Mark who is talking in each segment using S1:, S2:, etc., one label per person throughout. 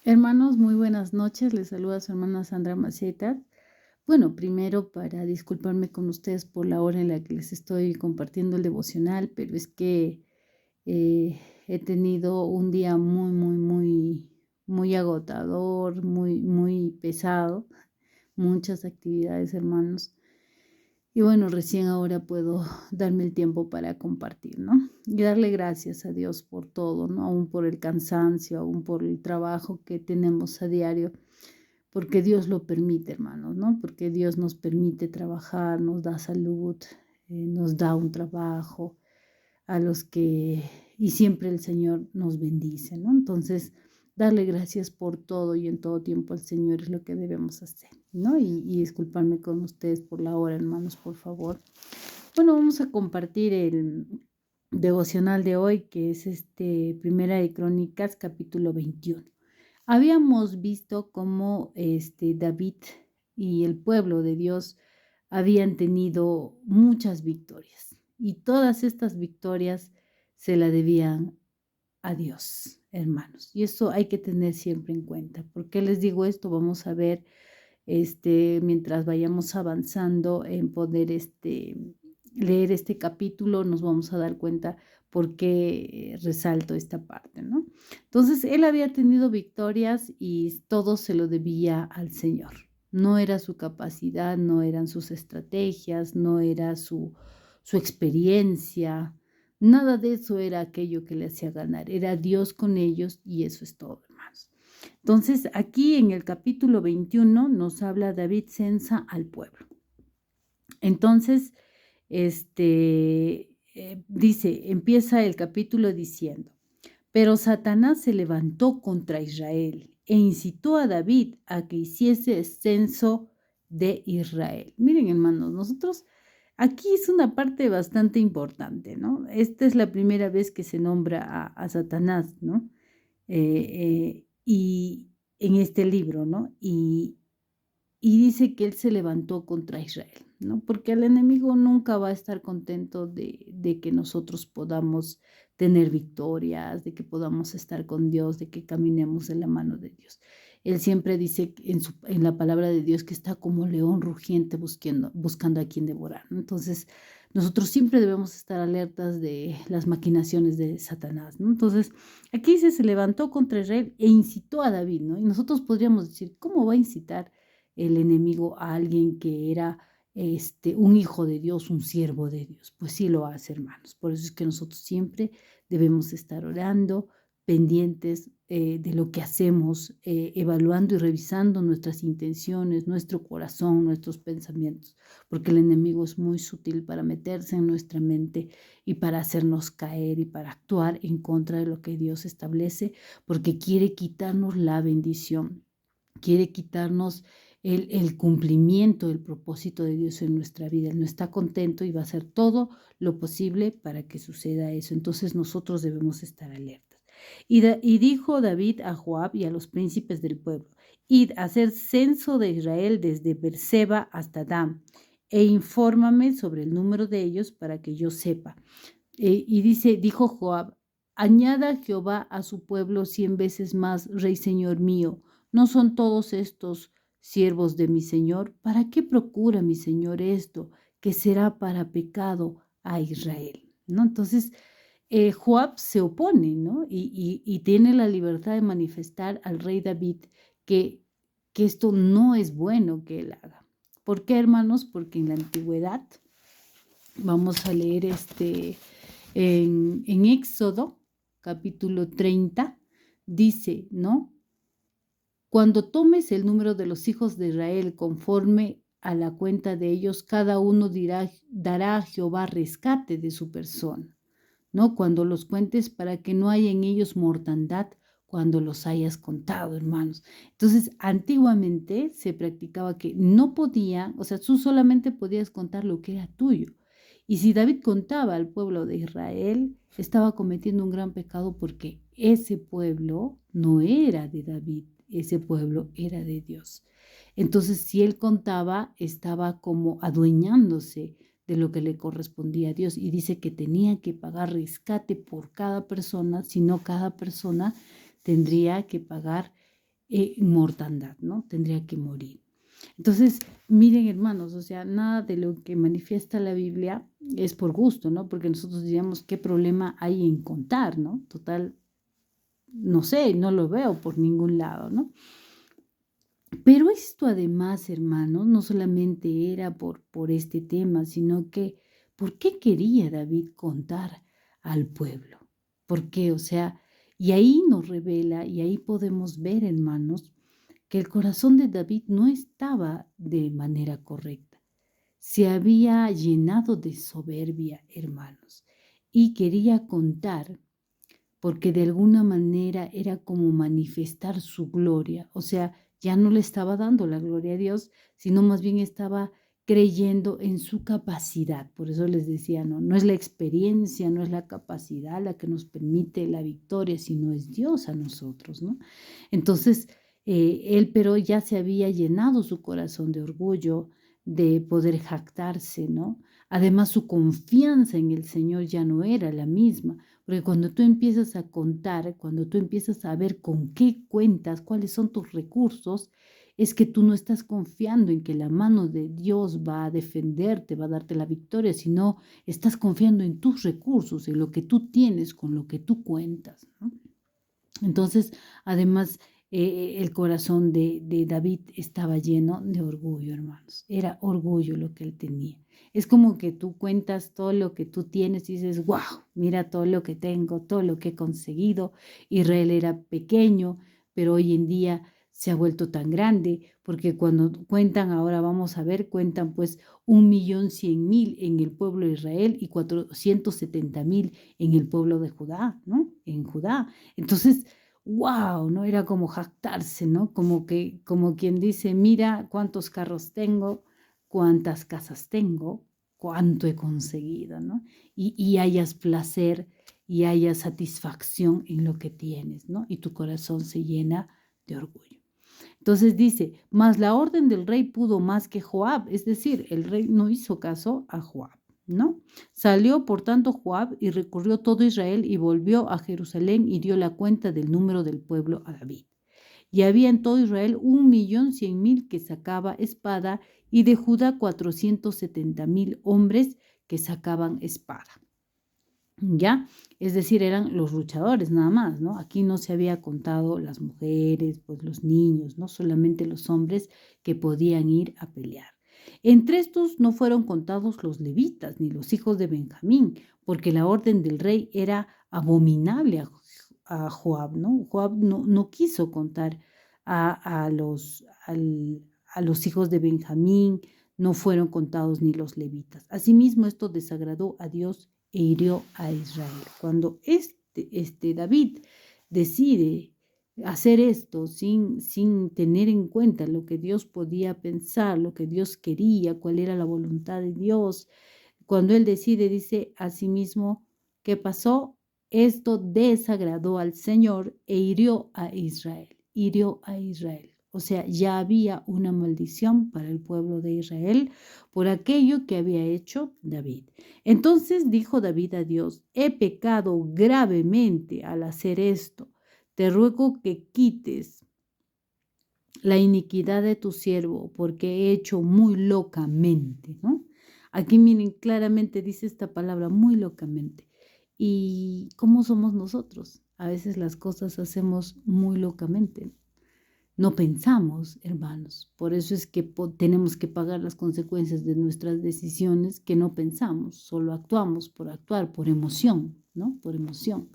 S1: Hermanos, muy buenas noches. Les saluda su hermana Sandra Macetas. Bueno, primero para disculparme con ustedes por la hora en la que les estoy compartiendo el devocional, pero es que he tenido un día muy agotador, muy pesado, muchas actividades, hermanos. Y bueno, recién ahora puedo darme el tiempo para compartir, ¿no? Y darle gracias a Dios por todo, ¿no? Aún por el cansancio, aún por el trabajo que tenemos a diario, porque Dios lo permite, hermanos, ¿no? Porque Dios nos permite trabajar, nos da salud, nos da un trabajo a los que, y siempre el Señor nos bendice, ¿no? Entonces, darle gracias por todo y en todo tiempo al Señor es lo que debemos hacer, ¿no? Y disculparme con ustedes por la hora, hermanos, por favor. Bueno, vamos a compartir el devocional de hoy, que es Primera de Crónicas, capítulo 21. Habíamos visto cómo David y el pueblo de Dios habían tenido muchas victorias y todas estas victorias se la debían a Dios, hermanos. Y eso hay que tener siempre en cuenta. ¿Por qué les digo esto? Vamos a ver mientras vayamos avanzando en poder leer este capítulo, nos vamos a dar cuenta por qué resalto esta parte, ¿no? Entonces, él había tenido victorias y todo se lo debía al Señor. No era su capacidad, no eran sus estrategias, no era su experiencia, nada de eso era aquello que le hacía ganar. Era Dios con ellos y eso es todo, hermanos. Entonces, aquí en el capítulo 21 nos habla David censa al pueblo. Entonces, empieza el capítulo diciendo, pero Satanás se levantó contra Israel e incitó a David a que hiciese censo de Israel. Miren, hermanos, nosotros aquí es una parte bastante importante, ¿no? Esta es la primera vez que se nombra a Satanás, ¿no? Y en este libro, ¿no? Y dice que él se levantó contra Israel, ¿no? Porque el enemigo nunca va a estar contento de que nosotros podamos tener victorias, de que podamos estar con Dios, de que caminemos en la mano de Dios. Él siempre dice en la palabra de Dios que está como león rugiente buscando a quien devorar, ¿no? Entonces, nosotros siempre debemos estar alertas de las maquinaciones de Satanás, ¿no? Entonces, aquí dice, se levantó contra Israel e incitó a David, ¿no? Y nosotros podríamos decir, ¿cómo va a incitar el enemigo a alguien que era un hijo de Dios, un siervo de Dios? Pues sí lo hace, hermanos. Por eso es que nosotros siempre debemos estar orando, pendientes de lo que hacemos, evaluando y revisando nuestras intenciones, nuestro corazón, nuestros pensamientos, porque el enemigo es muy sutil para meterse en nuestra mente y para hacernos caer y para actuar en contra de lo que Dios establece, porque quiere quitarnos la bendición, quiere quitarnos el cumplimiento del propósito de Dios en nuestra vida. Él no está contento y va a hacer todo lo posible para que suceda eso. Entonces nosotros debemos estar alertas. Y dijo David a Joab y a los príncipes del pueblo, id a hacer censo de Israel desde Beerseba hasta Dan, e infórmame sobre el número de ellos para que yo sepa. Dijo Joab, añada Jehová a su pueblo 100 veces más, rey señor mío. ¿No son todos estos siervos de mi señor? ¿Para qué procura mi señor esto, que será para pecado a Israel? ¿No? Entonces, Joab se opone, ¿no? Y tiene la libertad de manifestar al rey David que, que esto no es bueno que él haga. ¿Por qué, hermanos? Porque en la antigüedad, vamos a leer en Éxodo, capítulo 30, dice, ¿no? Cuando tomes el número de los hijos de Israel conforme a la cuenta de ellos, cada uno dará a Jehová rescate de su persona, ¿no? Cuando los cuentes para que no haya en ellos mortandad cuando los hayas contado, hermanos. Entonces, antiguamente se practicaba que no podía, o sea, tú solamente podías contar lo que era tuyo. Y si David contaba al pueblo de Israel, estaba cometiendo un gran pecado porque ese pueblo no era de David, ese pueblo era de Dios. Entonces, si él contaba, estaba como adueñándose de lo que le correspondía a Dios, y dice que tenía que pagar rescate por cada persona, si no cada persona tendría que pagar mortandad, ¿no? Tendría que morir. Entonces, miren, hermanos, o sea, nada de lo que manifiesta la Biblia es por gusto, ¿no? Porque nosotros diríamos, ¿qué problema hay en contar, ¿no? Total, no sé, no lo veo por ningún lado, ¿no? Pero esto además, hermanos, no solamente era por este tema, sino que, ¿por qué quería David contar al pueblo? ¿Por qué? O sea, y ahí nos revela, y ahí podemos ver, hermanos, que el corazón de David no estaba de manera correcta. Se había llenado de soberbia, hermanos, y quería contar porque de alguna manera era como manifestar su gloria, o sea, ya no le estaba dando la gloria a Dios, sino más bien estaba creyendo en su capacidad. Por eso les decía, no es la experiencia, no es la capacidad la que nos permite la victoria, sino es Dios a nosotros, ¿no? Entonces, él pero ya se había llenado su corazón de orgullo, de poder jactarse, ¿no? Además, su confianza en el Señor ya no era la misma. Porque cuando tú empiezas a contar, cuando tú empiezas a ver con qué cuentas, cuáles son tus recursos, es que tú no estás confiando en que la mano de Dios va a defenderte, va a darte la victoria, sino estás confiando en tus recursos, en lo que tú tienes, con lo que tú cuentas, ¿no? Entonces, además, el corazón de David estaba lleno de orgullo, hermanos. Era orgullo lo que él tenía. Es como que tú cuentas todo lo que tú tienes y dices, wow, mira todo lo que tengo, todo lo que he conseguido. Israel era pequeño, pero hoy en día se ha vuelto tan grande, porque cuando cuentan, ahora vamos a ver, cuentan pues 1.100.000 en el pueblo de Israel y 470.000 en el pueblo de Judá, ¿no? En Judá. Entonces, wow, ¿no? Era como jactarse, ¿no? Como quien dice, mira cuántos carros tengo, cuántas casas tengo, cuánto he conseguido, ¿no? Y hayas placer y hayas satisfacción en lo que tienes, ¿no? Y tu corazón se llena de orgullo. Entonces dice, mas la orden del rey pudo más que Joab, es decir, el rey no hizo caso a Joab, ¿no? Salió por tanto Joab y recorrió todo Israel y volvió a Jerusalén y dio la cuenta del número del pueblo a David. Y había en todo Israel 1.100.000 que sacaba espada y de Judá 470.000 hombres que sacaban espada. ¿Ya? Es decir, eran los luchadores nada más, ¿no? Aquí no se había contado las mujeres, pues los niños, no solamente los hombres que podían ir a pelear. Entre estos no fueron contados los levitas ni los hijos de Benjamín, porque la orden del rey era abominable a Joab, ¿no? Joab no quiso contar a los hijos de Benjamín, no fueron contados ni los levitas. Asimismo, esto desagradó a Dios e hirió a Israel. Cuando David decide hacer esto sin tener en cuenta lo que Dios podía pensar, lo que Dios quería, cuál era la voluntad de Dios, cuando él decide, dice asimismo, ¿qué pasó? Esto desagradó al Señor e hirió a Israel, hirió a Israel. O sea, ya había una maldición para el pueblo de Israel por aquello que había hecho David. Entonces dijo David a Dios, he pecado gravemente al hacer esto. Te ruego que quites la iniquidad de tu siervo, porque he hecho muy locamente, ¿no? Aquí miren, claramente dice esta palabra, muy locamente. ¿Y cómo somos nosotros? A veces las cosas hacemos muy locamente. No pensamos, hermanos. Por eso es que tenemos que pagar las consecuencias de nuestras decisiones que no pensamos, solo actuamos por actuar, por emoción, ¿no? Por emoción.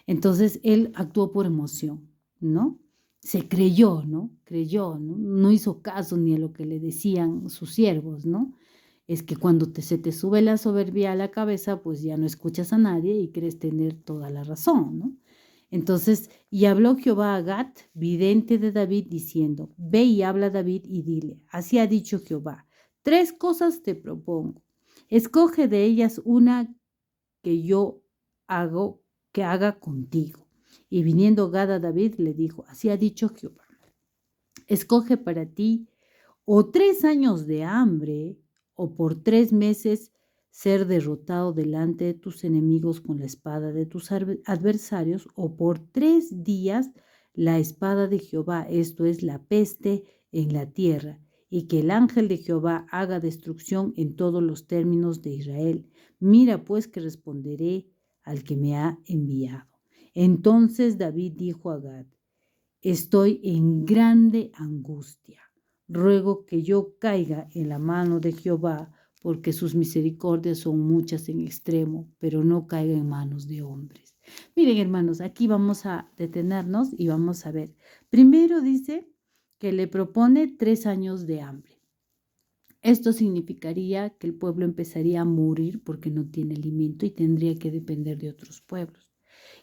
S1: Entonces él actuó por emoción, ¿no? Se creyó, ¿no? Creyó, ¿no? No hizo caso ni a lo que le decían sus siervos, ¿no? Es que cuando se te sube la soberbia a la cabeza, pues ya no escuchas a nadie y crees tener toda la razón, ¿no? Entonces, y habló Jehová a Gad, vidente de David, diciendo, ve y habla a David y dile, así ha dicho Jehová, 3 cosas te propongo, escoge de ellas una que yo hago, que haga contigo. Y viniendo Gad a David, le dijo, así ha dicho Jehová, escoge para ti o 3 años de hambre, o por 3 meses ser derrotado delante de tus enemigos con la espada de tus adversarios, o por 3 días la espada de Jehová, esto es la peste, en la tierra, y que el ángel de Jehová haga destrucción en todos los términos de Israel. Mira pues que responderé al que me ha enviado. Entonces David dijo a Gad: estoy en grande angustia. Ruego que yo caiga en la mano de Jehová, porque sus misericordias son muchas en extremo, pero no caiga en manos de hombres. Miren, hermanos, aquí vamos a detenernos y vamos a ver. Primero dice que le propone 3 años de hambre. Esto significaría que el pueblo empezaría a morir porque no tiene alimento y tendría que depender de otros pueblos.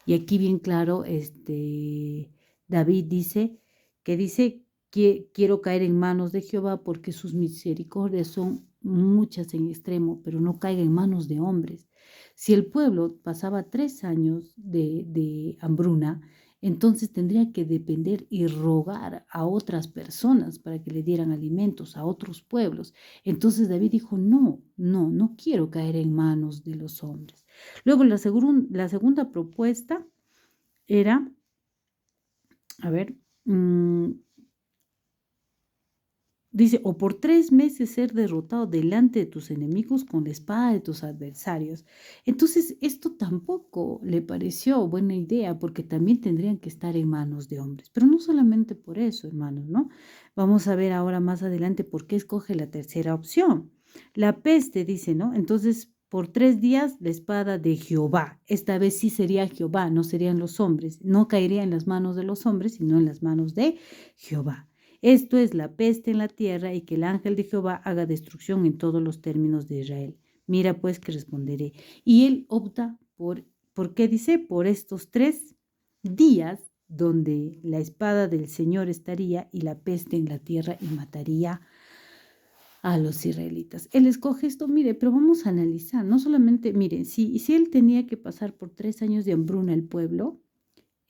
S1: Y aquí bien claro, David dice que quiero caer en manos de Jehová porque sus misericordias son muchas en extremo, pero no caiga en manos de hombres. Si el pueblo pasaba 3 años de hambruna, entonces tendría que depender y rogar a otras personas para que le dieran alimentos, a otros pueblos. Entonces David dijo: no quiero caer en manos de los hombres. Luego la segunda propuesta era, a ver, dice: o por 3 meses ser derrotado delante de tus enemigos con la espada de tus adversarios. Entonces esto tampoco le pareció buena idea, porque también tendrían que estar en manos de hombres. Pero no solamente por eso, hermanos, ¿no? Vamos a ver ahora más adelante por qué escoge la tercera opción. La peste, dice, ¿no? Entonces, por 3 días la espada de Jehová. Esta vez sí sería Jehová, no serían los hombres. No caería en las manos de los hombres, sino en las manos de Jehová. Esto es la peste en la tierra, y que el ángel de Jehová haga destrucción en todos los términos de Israel. Mira pues que responderé. Y él opta ¿por qué dice? Por estos 3 días donde la espada del Señor estaría y la peste en la tierra y mataría a los israelitas. Él escoge esto, mire, pero vamos a analizar, no solamente, miren, si él tenía que pasar por 3 años de hambruna el pueblo,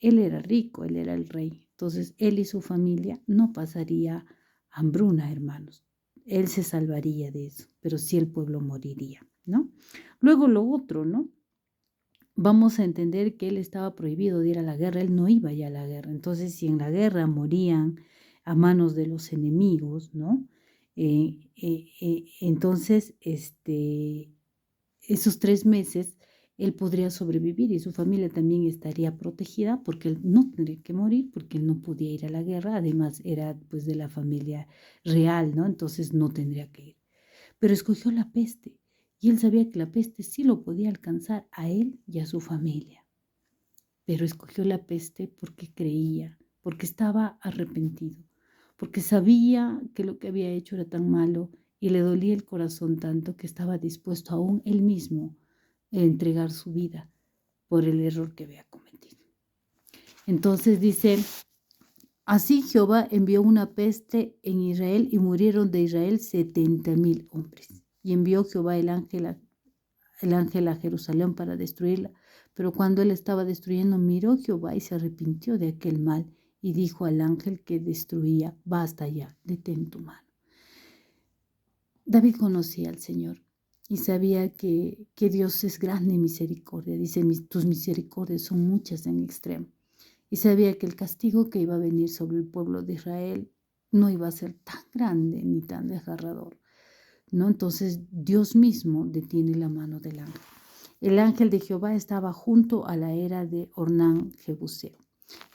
S1: él era rico, él era el rey. Entonces, él y su familia no pasaría hambruna, hermanos. Él se salvaría de eso, pero sí el pueblo moriría, ¿no? Luego lo otro, ¿no? Vamos a entender que él estaba prohibido de ir a la guerra, él no iba ya a la guerra. Entonces, si en la guerra morían a manos de los enemigos, ¿no? Entonces, esos 3 meses él podría sobrevivir y su familia también estaría protegida, porque él no tendría que morir, porque él no podía ir a la guerra. Además, era pues de la familia real, ¿no? Entonces no tendría que ir. Pero escogió la peste, y él sabía que la peste sí lo podía alcanzar a él y a su familia. Pero escogió la peste porque creía, porque estaba arrepentido, porque sabía que lo que había hecho era tan malo y le dolía el corazón tanto que estaba dispuesto aún él mismo a entregar su vida por el error que había cometido. Entonces dice: así Jehová envió una peste en Israel y murieron de Israel 70,000 hombres. Y envió Jehová el ángel a Jerusalén para destruirla. Pero cuando él estaba destruyendo, miró Jehová y se arrepintió de aquel mal y dijo al ángel que destruía: basta ya, detén tu mano. David conocía al Señor y sabía que Dios es grande en misericordia. Dice: tus misericordias son muchas en extremo. Y sabía que el castigo que iba a venir sobre el pueblo de Israel no iba a ser tan grande ni tan desgarrador, ¿no? Entonces Dios mismo detiene la mano del ángel. El ángel de Jehová estaba junto a la era de Ornán Jebuseo.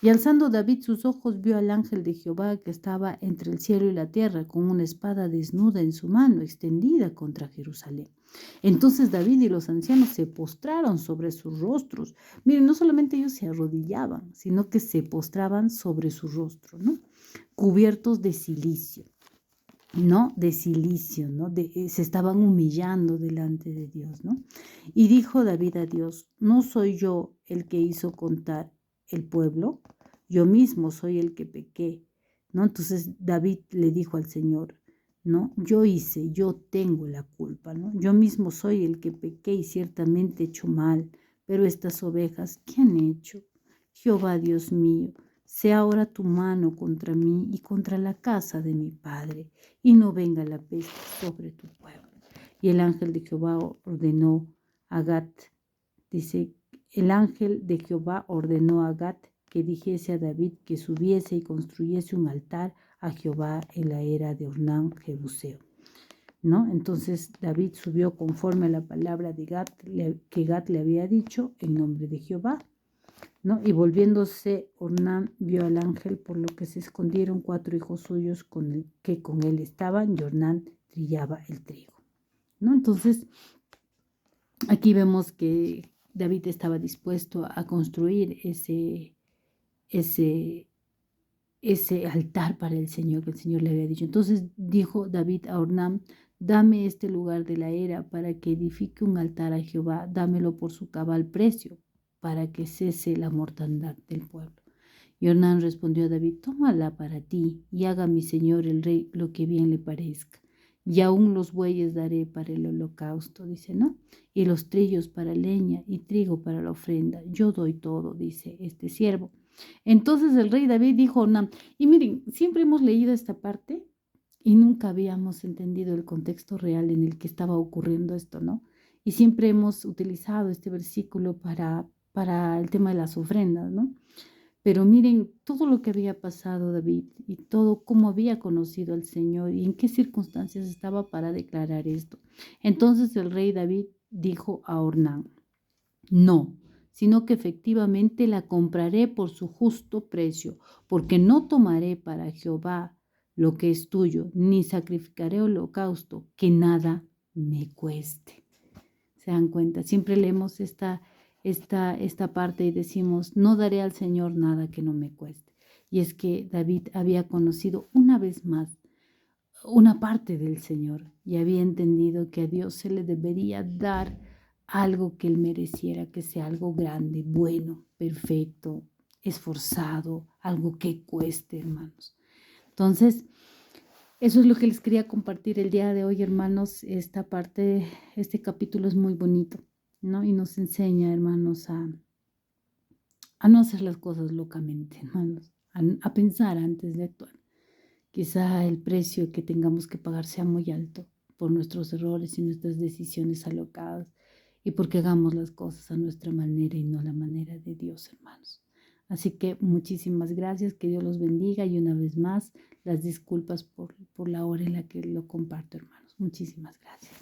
S1: Y alzando David sus ojos, vio al ángel de Jehová que estaba entre el cielo y la tierra, con una espada desnuda en su mano, extendida contra Jerusalén. Entonces David y los ancianos se postraron sobre sus rostros. Miren, no solamente ellos se arrodillaban, sino que se postraban sobre su rostro, ¿no? Cubiertos de cilicio, ¿no? De silicio, ¿no? Se estaban humillando delante de Dios, ¿no? Y dijo David a Dios: ¿no soy yo el que hizo contar el pueblo? Yo mismo soy el que pequé, ¿no? Entonces David le dijo al Señor: ¿no? Yo tengo la culpa, ¿no? Yo mismo soy el que pequé y ciertamente he hecho mal, pero estas ovejas, ¿qué han hecho? Jehová Dios mío, sea ahora tu mano contra mí y contra la casa de mi padre, y no venga la peste sobre tu pueblo. Y el ángel de Jehová ordenó a Gad, dice: el ángel de Jehová ordenó a Gad que dijese a David que subiese y construyese un altar a Jehová en la era de Ornán Jebuseo, ¿no? Entonces David subió conforme a la palabra de Gad, que Gad le había dicho en nombre de Jehová, ¿no? Y volviéndose Ornán vio al ángel, por lo que se escondieron 4 hijos suyos que con él estaban, y Ornán trillaba el trigo, ¿no? Entonces aquí vemos que David estaba dispuesto a construir ese, ese altar para el Señor que el Señor le había dicho. Entonces dijo David a Ornán: dame este lugar de la era para que edifique un altar a Jehová, dámelo por su cabal precio, para que cese la mortandad del pueblo. Y Ornán respondió a David: tómala para ti, y haga mi señor el rey lo que bien le parezca. Y aún los bueyes daré para el holocausto, dice, ¿no? Y los trillos para leña, y trigo para la ofrenda. Yo doy todo, dice este siervo. Entonces el rey David dijo a Ornán, y miren, siempre hemos leído esta parte y nunca habíamos entendido el contexto real en el que estaba ocurriendo esto, ¿no? Y siempre hemos utilizado este versículo para el tema de las ofrendas, ¿no? Pero miren todo lo que había pasado David y todo cómo había conocido al Señor y en qué circunstancias estaba para declarar esto. Entonces el rey David dijo a Ornán: no, sino que efectivamente la compraré por su justo precio, porque no tomaré para Jehová lo que es tuyo, ni sacrificaré holocausto que nada me cueste. ¿Se dan cuenta? Siempre leemos esta parte y decimos: no daré al Señor nada que no me cueste. Y es que David había conocido una vez más una parte del Señor y había entendido que a Dios se le debería dar algo que él mereciera, que sea algo grande, bueno, perfecto, esforzado, algo que cueste, hermanos. Entonces, eso es lo que les quería compartir el día de hoy, hermanos. Esta parte, este capítulo es muy bonito, ¿no? Y nos enseña, hermanos, a no hacer las cosas locamente, hermanos, a pensar antes de actuar. Quizá el precio que tengamos que pagar sea muy alto por nuestros errores y nuestras decisiones alocadas y porque hagamos las cosas a nuestra manera y no a la manera de Dios, hermanos. Así que muchísimas gracias, que Dios los bendiga y una vez más las disculpas por la hora en la que lo comparto, hermanos. Muchísimas gracias.